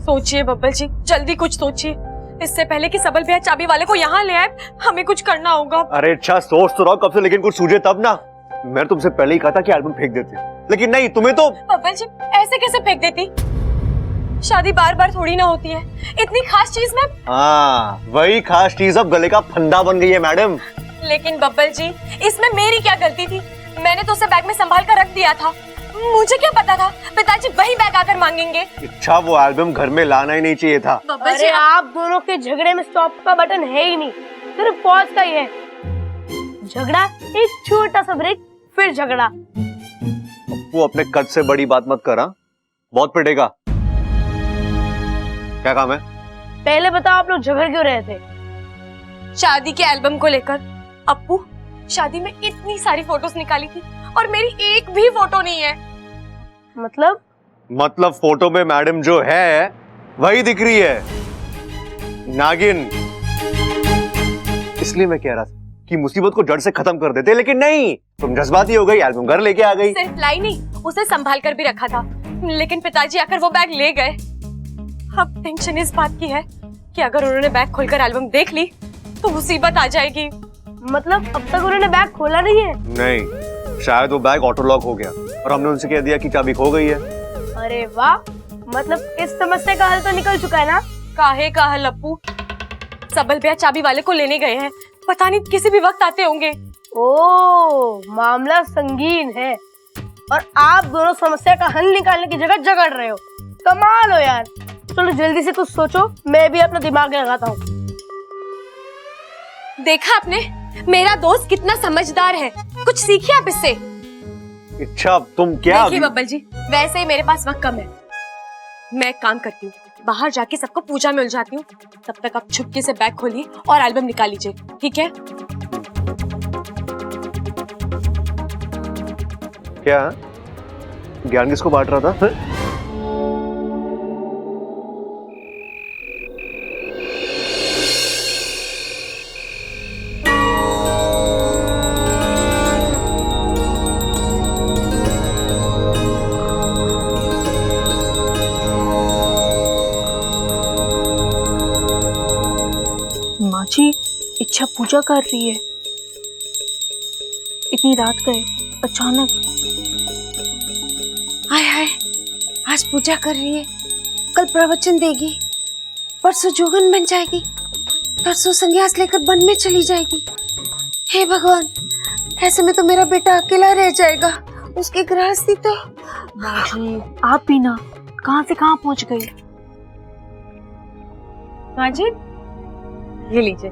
सोचिए बब्बल जी, जल्दी कुछ सोचिए, इससे पहले कि सबल भैया चाबी वाले को यहाँ ले आए। हमें कुछ करना होगा। अरे अच्छा सोच तो रहो कब से, लेकिन कुछ सूझे तब ना। मैं तुमसे पहले ही कहा था कि एल्बम फेंक देते, लेकिन नहीं, तुम्हें तो। बब्बल जी ऐसे कैसे फेंक देती? शादी बार बार थोड़ी ना होती है, इतनी खास चीज में। हाँ वही खास चीज अब गले का फंदा बन गई है मैडम। लेकिन बब्बल जी इसमें मेरी क्या गलती थी? मैंने तो उसे बैग में संभाल कर रख दिया था। मुझे क्या पता था पिताजी वही बैग आकर मांगेंगे। अच्छा वो एल्बम घर में लाना ही नहीं चाहिए था। अरे आप दोनों के झगड़े में स्टॉप का बटन है ही नहीं, सिर्फ पॉज का ही है। झगड़ा एक छोटा सा ब्रेक, फिर झगड़ा। वो अपने कद से बड़ी बात मत करा, बहुत पिटेगा। क्या काम है? पहले बताओ आप लोग झगड़ क्यों रहे थे? शादी के एल्बम को लेकर। अप्पू शादी में इतनी सारी फोटोज निकाली थी और मेरी एक भी फोटो नहीं है। मतलब फोटो में मैडम जो है वही दिख रही है, नागिन। इसलिए मैं कह रहा था कि मुसीबत को जड़ से खत्म कर देते, लेकिन नहीं, तुम जज्बाती हो गई, एल्बम घर लेके आ गई। सिर्फ लाई नहीं, उसे संभाल कर भी रखा था, लेकिन पिताजी आकर वो बैग ले गए। अब टेंशन इस बात की है कि अगर उन्होंने बैग खोलकर एल्बम देख ली तो मुसीबत आ जाएगी। मतलब अब तक उन्होंने बैग खोला नहीं है? नहीं, शायद वो बैग ऑटो लॉक हो गया और हमने उनसे कह दिया कि चाबी खो गई है। अरे वाह, मतलब इस समस्या का हल तो निकल चुका है ना? काहे का हल अप्पू? सबल भैया चाबी वाले को लेने गए हैं, पता नहीं किसी भी वक्त आते होंगे। ओह, मामला संगीन है और आप दोनों समस्या का हल निकालने की जगह झगड़ रहे हो। कमाल हो यार। चलो जल्दी से कुछ सोचो, मैं भी अपना दिमाग लगाता हूँ। देखा आपने, मेरा दोस्त कितना समझदार है, कुछ सीखिए आप इससे। अच्छा तुम क्या? देखिए बब्बल जी, वैसे ही मेरे पास वक्त कम है, मैं एक काम करती हूँ, बाहर जाके सबको पूजा में उलझाती हूँ। तब तक आप छुपके से बैग खोलिए और एल्बम निकाल लीजिए, ठीक है? क्या ज्ञान किसको बांट रहा था? माँ जी इच्छा पूजा कर रही है, इतनी रात गए अचानक। हाय हाय, आज पूजा कर रही है, कल प्रवचन देगी, परसों जोगन बन जाएगी, परसों संन्यास लेकर वन में चली जाएगी। हे भगवान, ऐसे में तो मेरा बेटा अकेला रह जाएगा, उसकी गृहस्थी तो। माँ जी आप भी ना कहाँ से कहाँ पहुँच गई। माँ जी ये लीजिए।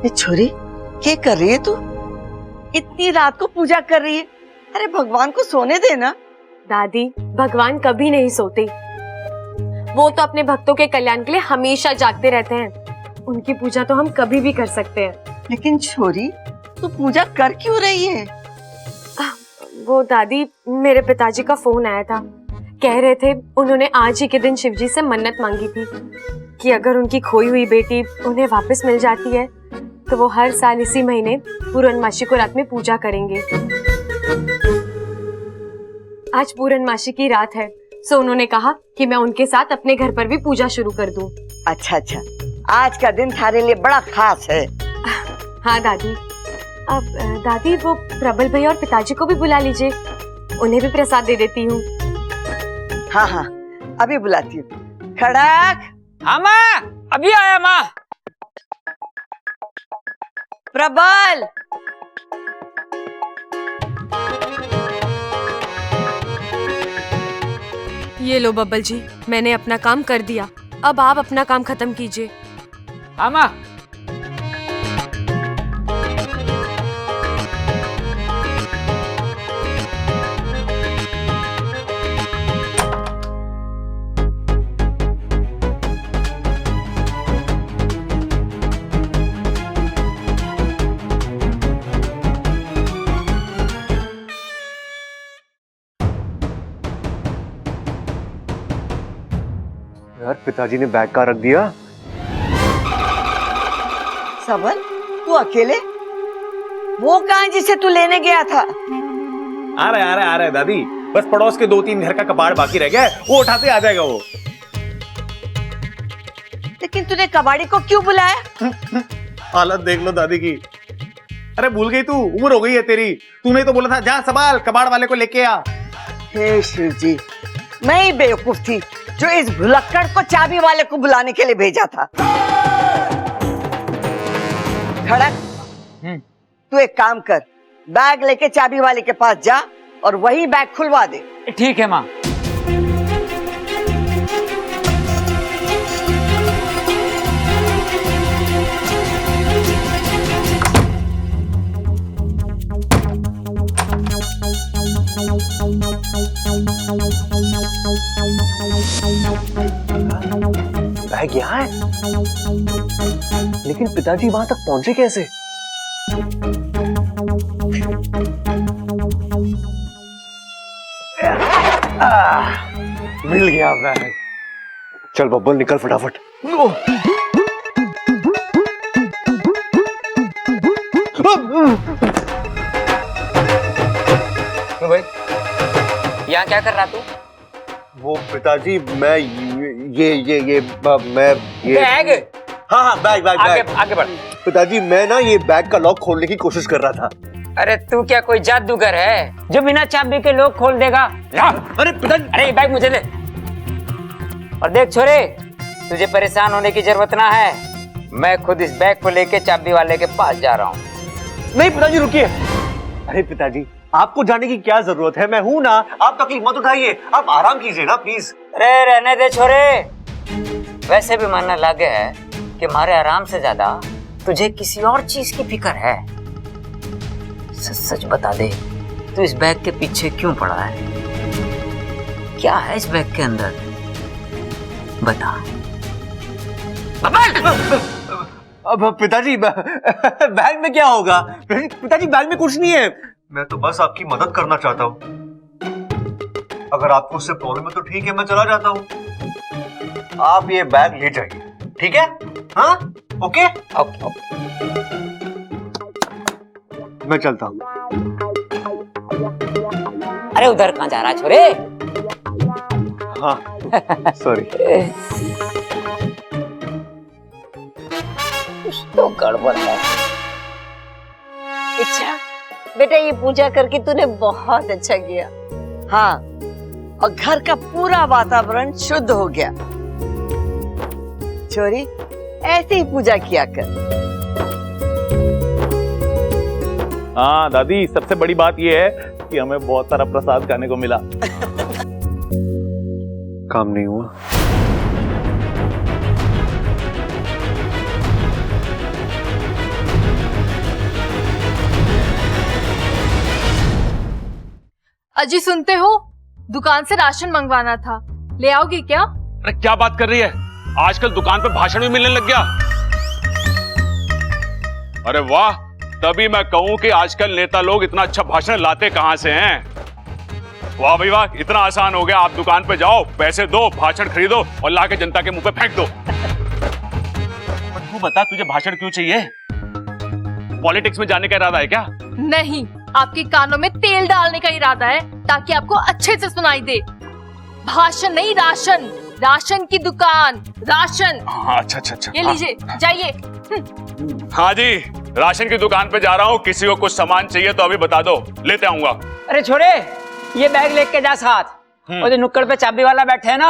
ये छोरी क्या कर रही है तू? इतनी रात को पूजा कर रही है? अरे भगवान को सोने देना। दादी, भगवान कभी नहीं सोते, वो तो अपने भक्तों के कल्याण के लिए हमेशा जागते रहते हैं। उनकी पूजा तो हम कभी भी कर सकते हैं। लेकिन छोरी तू पूजा कर क्यों रही है? वो दादी, मेरे पिताजी का फोन आया था, कह रहे थे उन्होंने आज ही के दिन शिवजी से मन्नत मांगी थी कि अगर उनकी खोई हुई बेटी उन्हें वापस मिल जाती है तो वो हर साल इसी महीने पूर्णमासी को रात में पूजा करेंगे। आज पूर्णमासी की रात है, सो उन्होंने कहा कि मैं उनके साथ अपने घर पर भी पूजा शुरू कर दूं। अच्छा अच्छा, आज का दिन थारे लिए बड़ा खास है। हाँ दादी। अब दादी वो प्रबल भैया और पिताजी को भी बुला लीजिए, उन्हें भी प्रसाद दे देती हूँ। हाँ हाँ अभी बुलाती हूँ। खड़क। हाँ माँ, अभी आया माँ। प्रबल। ये लो बब्बल जी, मैंने अपना काम कर दिया, अब आप अपना काम खत्म कीजिए। हाँ माँ। यार पिताजी ने बैग कहाँ रख दिया? सबल तू अकेले? वो कहाँ जिसे तू लेने गया था? आ रहे दादी, बस पड़ोस के 2-3 घर का कबाड़ बाकी रह गया है, वो उठाते आ जाएगा वो। लेकिन तूने कबाड़ी को क्यों बुलाया? हालत देख लो दादी की। अरे भूल गई तू, उम्र हो गई है तेरी। तूने तो बोला था जा संभाल, कबाड़ वाले को लेके आ। हे शिव जी, मैं ही बेवकूफ थी जो इस भुलक्कड़ को चाबी वाले को बुलाने के लिए भेजा था। खड़क, तू एक काम कर, बैग लेके चाबी वाले के पास जा और वही बैग खुलवा दे। ठीक है माँ। बैग यहाँ है, लेकिन पिताजी वहां तक पहुंचे कैसे? मिल गया बैग। चल बब्बल निकल फटाफट। तो भाई यहाँ क्या कर रहा तू? वो पिताजी मैं मैं ये बैग। हाँ बैग बैग आगे बैग। आगे बढ़। पिताजी मैं ना ये बैग का लॉक खोलने की कोशिश कर रहा था। अरे तू क्या कोई जादूगर है जो बिना चाबी के लोग खोल देगा? ला। अरे पिताजी, अरे ये बैग मुझे दे। और देख छोरे, तुझे परेशान होने की जरूरत ना है, मैं खुद इस बैग को लेके चाबी वाले के पास जा रहा हूँ। नहीं पिताजी रुकिए। अरे पिताजी आपको जाने की क्या जरूरत है, मैं हूं ना, आप तकलीफ मत उठाइए, आप आराम कीजिए ना प्लीज। अरे रहने दे छोरे, वैसे भी मानने लगे है कि हमारे आराम से ज्यादा तुझे किसी और चीज की फिक्र है। सच सच बता दे, तू इस बैग के पीछे क्यों पड़ा है? क्या है इस बैग के अंदर? बता। अब पिताजी बैग में क्या होगा? पिताजी बैग में कुछ नहीं है, मैं तो बस आपकी मदद करना चाहता हूँ। अगर आपको उससे प्रॉब्लम है तो ठीक है, मैं चला जाता हूँ। आप ये बैग ले जाइए, ठीक है? हाँ ओके ओके ओके। मैं चलता हूँ। अरे उधर कहाँ जा रहा है छोरे? हाँ सॉरी। कुछ तो गड़बड़ है। अच्छा बेटा, ये पूजा करके तूने बहुत अच्छा किया। हाँ, और घर का पूरा वातावरण शुद्ध हो गया। छोरी, ऐसे ही पूजा किया कर। हाँ दादी, सबसे बड़ी बात ये है कि हमें बहुत सारा प्रसाद खाने को मिला। काम नहीं हुआ। अजी सुनते हो, दुकान से राशन मंगवाना था, ले आओगी क्या? अरे क्या बात कर रही है, आजकल दुकान पे भाषण भी मिलने लग गया। अरे वाह, तभी मैं कहूं कि आजकल नेता लोग इतना अच्छा भाषण लाते कहां से हैं। वाह भाई वाह, इतना आसान हो गया। आप दुकान पे जाओ, पैसे दो, भाषण खरीदो और लाके जनता के मुंह पे फेंक दो। पर तू बता, तुझे भाषण क्यों चाहिए? पॉलिटिक्स में जाने का इरादा है क्या? नहीं, आपके कानों में तेल डालने का इरादा है ताकि आपको अच्छे से सुनाई दे। भाषण नहीं, राशन, राशन की दुकान, राशन। हाँ अच्छा अच्छा अच्छा। ये लीजिए, जाइए। हाँ जी, राशन की दुकान पे जा रहा हूँ। किसी को कुछ सामान चाहिए तो अभी बता दो, लेते आऊंगा। अरे छोरे, ये बैग लेके जा साथ, और जो नुक्कड़ पे चाबी वाला बैठे है ना,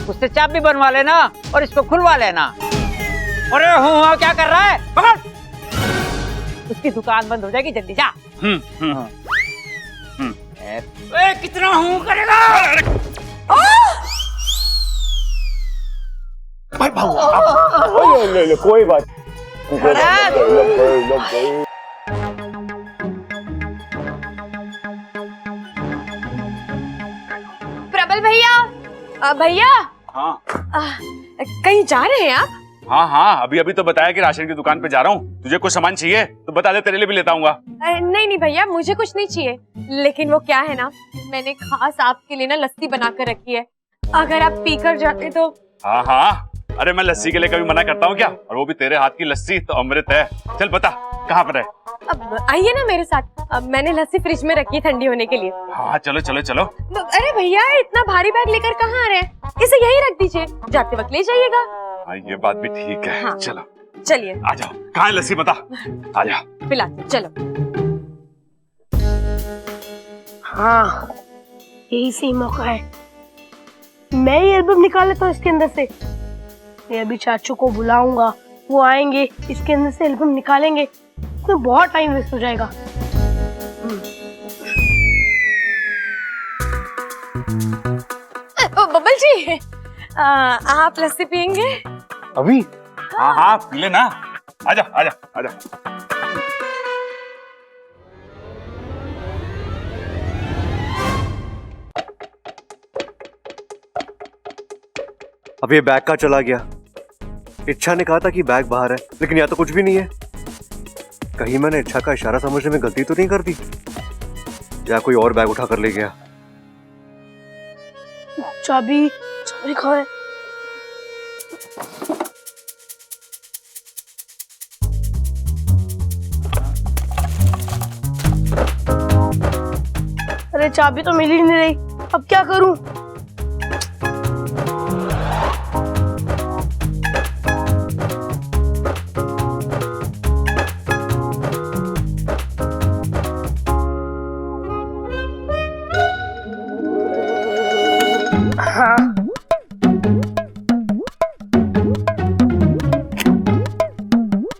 उससे चाबी बनवा लेना और इसको खुलवा लेना। अरे हूँ क्या कर रहा है? पकड़, उसकी दुकान बंद हो जाएगी, जल्दी जा। ए, कितना हूँ करेगा? भाई भागो। ले कोई बात। प्रबल भैया, भैया हाँ कहीं जा रहे हैं आप? हाँ हाँ, अभी अभी तो बताया कि राशन की दुकान पे जा रहा हूँ। तुझे कुछ सामान चाहिए तो बता दे, तेरे लिए भी लेता आऊंगा। नहीं नहीं भैया, मुझे कुछ नहीं चाहिए, लेकिन वो क्या है ना, मैंने खास आपके लिए ना लस्सी बना कर रखी है, अगर आप पीकर जाते तो। हाँ हाँ, अरे मैं लस्सी के लिए कभी मना करता हूँ क्या? और वो भी तेरे हाथ की लस्सी तो अमृत है। चल बता, कहाँ पर है? अब आइए ना मेरे साथ। अब मैंने लस्सी फ्रिज में रखी है ठंडी होने के लिए। हाँ चलो चलो चलो। अरे भैया इतना भारी बैग लेकर कहाँ आ रहे हैं? इसे यहीं रख दीजिए, जाते वक्त ले जाइएगा। हाँ ये बात भी ठीक है। हाँ। चलो चलिए आ जाओ। कहाँ है लस्सी बता? आ जा। पिलाते, चलो। हाँ, यही सही मौका है। मैं ही एल्बम निकाल लेता हूँ इसके अंदर से। मैं अभी चाचू को बुलाऊंगा, वो आएंगे, इसके अंदर से एल्बम निकालेंगे, इसमें बहुत टाइम वेस्ट हो जाएगा। बबल जी, आप लस्सी पियेंगे? अभी हाँ हाँ पी ले ना। आजा आजा आजा। अब ये बैग का चला गया। इच्छा ने कहा था कि बैग बाहर है, लेकिन यहाँ तो कुछ भी नहीं है। कहीं मैंने इच्छा का इशारा समझने में गलती तो नहीं कर दी, या कोई और बैग उठा कर ले गया? चाबी चाबी कहाँ है? अरे चाबी तो मिल ही नहीं रही, अब क्या करूं? हाँ,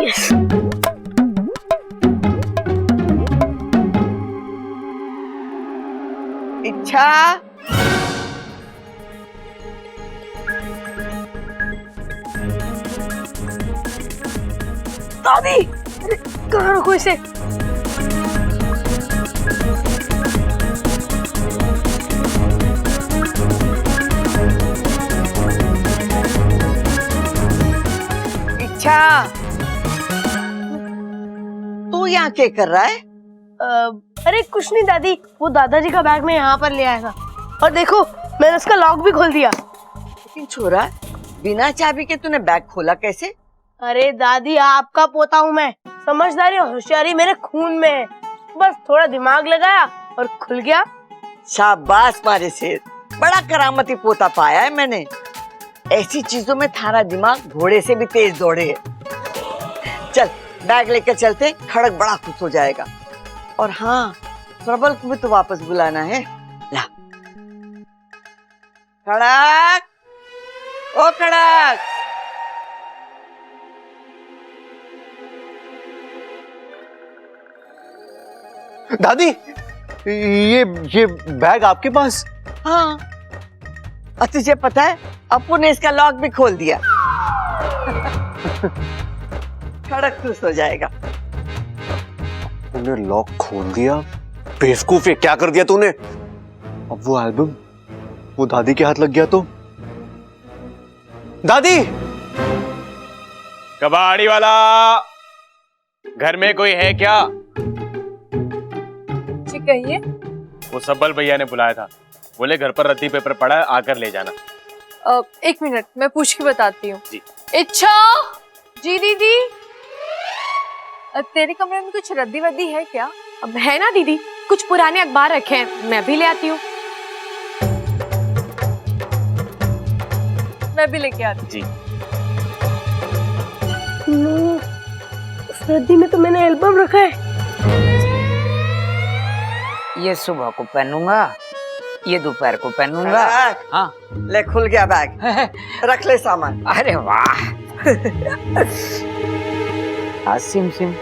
यस। इच्छा, दादी, अरे कहाँ रखो इसे? इच्छा, तू यहाँ क्या कर रहा है? अरे कुछ नहीं दादी, वो दादाजी का बैग मैं यहाँ पर ले आया था, और देखो मैंने उसका लॉक भी खोल दिया। लेकिन छोरा, बिना चाबी के तूने बैग खोला कैसे? अरे दादी, आपका पोता हूँ मैं, समझदारी और होशियारी मेरे खून में है। बस थोड़ा दिमाग लगाया और खुल गया। शाबाश मारे शेर, बड़ा करामती पोता पाया है मैंने। ऐसी चीजों में थारा दिमाग घोड़े से भी तेज दौड़े है। चल बैग लेकर चलते, खड़क बड़ा खुश हो जाएगा। और हाँ, प्रबल को भी तो वापस बुलाना है। ला खड़क, ओ खड़क, दादी, ये बैग आपके पास? हाँ, और तुझे पता है अपू ने इसका लॉक भी खोल दिया। खड़क खुश हो जाएगा। तूने लॉक खोल दिया? बेवकूफ है, क्या कर दिया तूने? अब वो एल्बम वो दादी के हाथ लग गया तो? दादी! कबाड़ी वाला, घर में कोई है क्या? जी कहिए। वो सब्बल भैया ने बुलाया था, बोले घर पर रद्दी पेपर पड़ा है, आकर ले जाना। एक मिनट, मैं पूछ के बताती हूँ। जी। इच्छा जी दीदी, तेरे कमरे में कुछ रद्दी वद्दी है क्या? अब है ना दीदी, कुछ पुराने अखबार रखे हैं, मैं भी ले आती हूँ। मैं भी लेके आती जी। उस रद्दी में तो मैंने एल्बम रखा है। ये सुबह को पहनूंगा, ये दोपहर को पहनूंगा। खड़क, हाँ ले खुल गया बैग, रख ले सामान। अरे वाह। हाँ सिम सिम।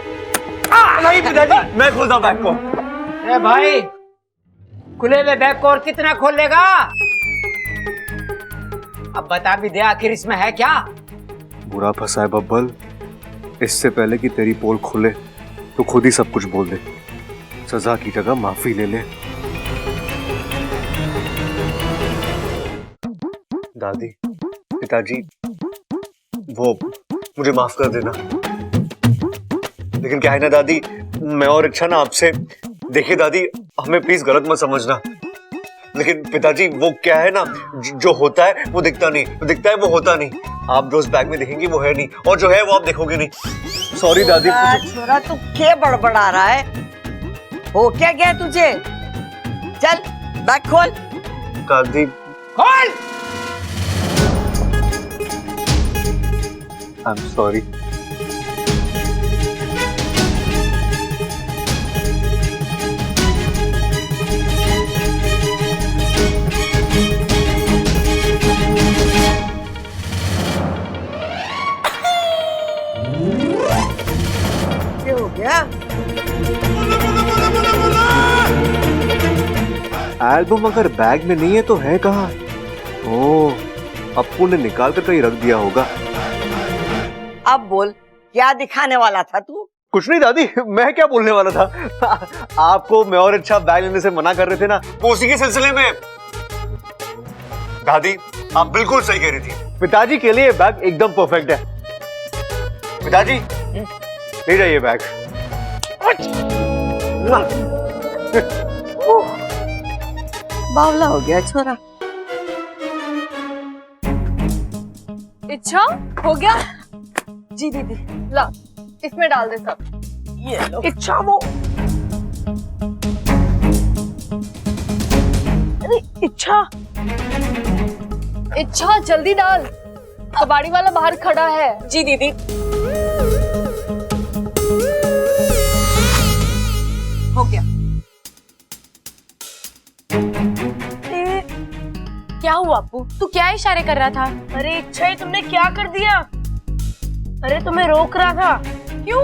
नहीं पिताजी, मैं खोलता हूँ बैग को। अरे भाई, खुले हुए बैग को और कितना खोल लेगा? अब बता भी दे, आखिर इसमें है क्या? बुरा फंसा है बब्बल, इससे पहले कि तेरी पोल खुले तो खुद ही सब कुछ बोल दे। सजा की जगह माफी ले ले। दादी, पिताजी, वो मुझे माफ कर देना। लेकिन क्या है ना दादी, मैं और इच्छा ना आपसे, देखिए दादी, हमें प्लीज गलत मत समझना, लेकिन पिताजी वो क्या है ना, जो होता है वो दिखता नहीं, वो दिखता है वो होता नहीं। आप जो उस बैग में देखेंगे वो है नहीं, और जो है वो आप देखोगे नहीं। सॉरी दादी। छोरा तू क्या बड़बड़ा रहा है? हो क्या गया तुझे? चल बैग खोल। दादी खोल। I am sorry. क्या हो गया? एल्बम अगर बैग में नहीं है तो है कहाँ? ओह, अप्पू ने निकाल कर कहीं रख दिया होगा। अब बोल, क्या दिखाने वाला था तू? कुछ नहीं दादी, मैं क्या बोलने वाला था। आपको मैं और अच्छा बैग लेने से मना कर रहे थे ना, वो उसी के सिलसिले में। दादी आप बिल्कुल सही कह रही थी, पिताजी के लिए बैग एकदम परफेक्ट है। पिताजी ले जाइए बैग। बावला हो गया छोरा। इच्छा हो गया? जी दीदी। ला इसमें डाल दे सब। ये लो। इच्छा वो। अरे इच्छा। इच्छा जल्दी डाल, कबाड़ी वाला बाहर खड़ा है। जी दीदी। हो गया। क्या हुआ अप्पू? तू क्या इशारे कर रहा था? अरे इच्छा ही तुमने क्या कर दिया? अरे तुम्हें रोक रहा था। क्यों?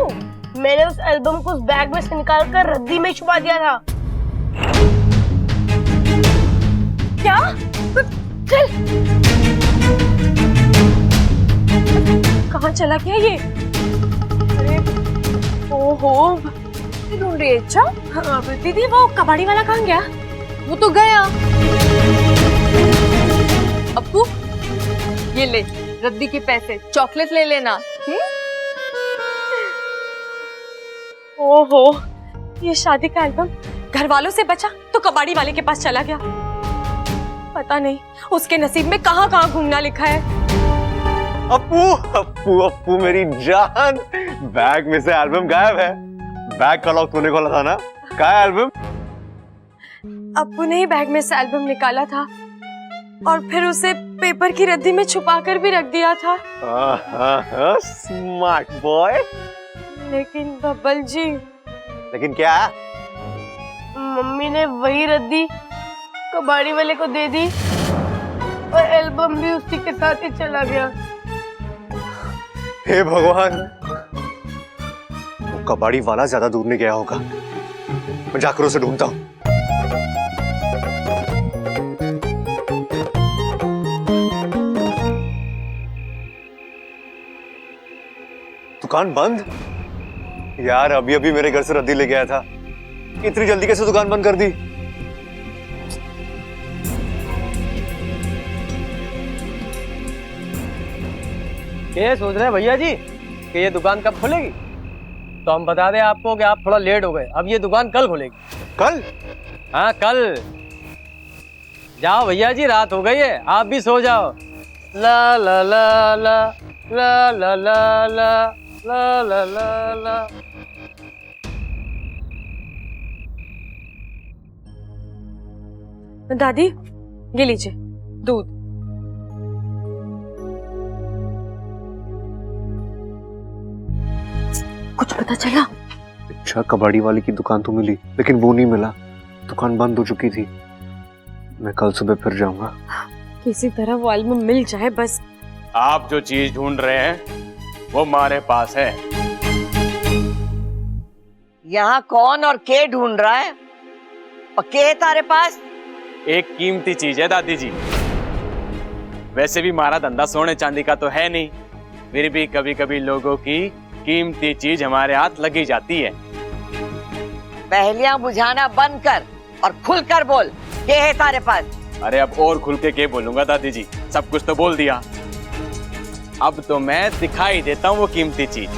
मैंने उस एल्बम को उस बैग में से निकाल कर रद्दी में छुपा दिया था। क्या? चल। कहाँ चला गया ये? अरे ओहो, ढूंढ रही है इच्छा? हाँ, दीदी वो कबाड़ी वाला कहाँ गया? वो तो गया। अप्पू ये ले रद्दी के पैसे, चॉकलेट ले लेना। ओहो, ये शादी का एल्बम घर वालों से बचा तो कबाड़ी वाले के पास चला गया। पता नहीं उसके नसीब में कहाँ कहाँ घूमना लिखा है। अप्पू अप्पू अप्पू मेरी जान, बैग में से एल्बम गायब है। बैग का लॉक तूने खोला था ना? कहाँ है एल्बम? अप्पू ने ही बैग में से एल्बम निकाला था और फिर उसे पेपर की रद्दी में छुपा कर भी रख दिया था। Smart boy. लेकिन बब्बल जी, लेकिन क्या? मम्मी ने वही रद्दी कबाड़ी वाले को दे दी और एल्बम भी उसी के साथ ही चला गया। हे भगवान, वो कबाड़ी वाला ज्यादा दूर नहीं गया होगा। मैं जाकर उसे ढूंढता हूँ। दुकान बंद? यार अभी अभी मेरे घर से रद्दी ले गया था, इतनी जल्दी कैसे दुकान बंद कर दी? ये सोच रहे हैं भैया जी कि ये दुकान कब खुलेगी? तो हम बता दें आपको कि आप थोड़ा लेट हो गए, अब ये दुकान कल खुलेगी। कल? हाँ कल। जाओ भैया जी, रात हो गई है, आप भी सो जाओ। ला ला ला ला ला ला ला ला ला ला ला ला। दादी ये लीजिए दूध। कुछ पता चला? अच्छा, कबाड़ी वाले की दुकान तो मिली लेकिन वो नहीं मिला, दुकान बंद हो चुकी थी। मैं कल सुबह फिर जाऊंगा। किसी तरह वो एल्बम मिल जाए बस। आप जो चीज ढूंढ रहे हैं वो हमारे पास है। यहाँ कौन और के ढूंढ रहा है? और के तारे पास? एक कीमती चीज है दादी जी। वैसे भी हमारा धंधा सोने चांदी का तो है नहीं, फिर भी कभी कभी लोगों की कीमती चीज हमारे हाथ लगी जाती है। पहेलियां बुझाना बंद कर और खुलकर बोल, के है तारे पास? अरे अब और खुल के बोलूंगा दादी जी, सब कुछ तो बोल दिया। अब तो मैं दिखाई देता हूँ वो कीमती चीज।